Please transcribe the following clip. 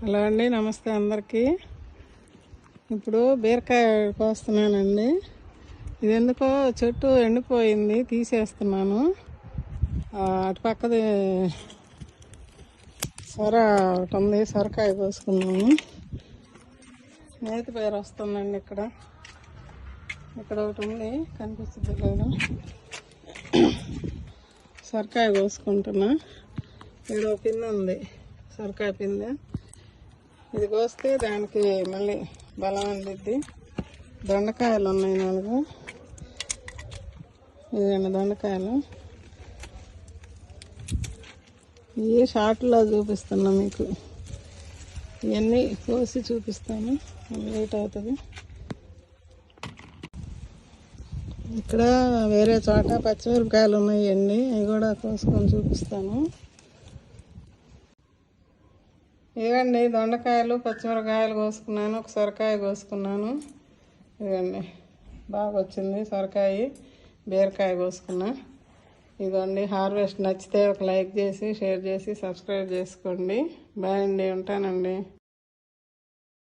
Hello అండి, నమస్తే అందరికీ. ఇప్పుడు బీరకాయ కోస్తున్నానండి. ఇది ఎందుకో చెట్టు ఎండిపోయింది, తీసేస్తున్నాను. అటు పక్కది సొర ఒకటి ఉంది, సొరకాయ కోసుకున్నాము. నేతి పేరు వస్తుందండి. ఇక్కడ ఒకటి ఉంది, కనిపిస్తుంది లేదు. సొరకాయ కోసుకుంటున్నా. ఇక్కడ ఒక పిందె ఉంది, సొరకాయ పిందె. ఇది కోస్తే దానికి మళ్ళీ బలం అందిద్ది. దొండకాయలు ఉన్నాయి 4. ఇదండి దొండకాయలు. ఇవి షార్ట్లో చూపిస్తున్నా మీకు. ఇవన్నీ కోసి చూపిస్తాను, లేట్ అవుతుంది. ఇక్కడ వేరే చోట పచ్చిమిరపకాయలు ఉన్నాయండి, అవి కూడా కోసుకొని చూపిస్తాను. ఇవ్వండి దొండకాయలు, పచ్చిమిరకాయలు కోసుకున్నాను, ఒక సొరకాయ కోసుకున్నాను. ఇవ్వండి బాగా వచ్చింది సొరకాయ. బీరకాయ కోసుకున్నా. ఇదిగోండి హార్వెస్ట్. నచ్చితే ఒక లైక్ చేసి, షేర్ చేసి, సబ్స్క్రైబ్ చేసుకోండి. బాయ్ అండి, ఉంటానండి.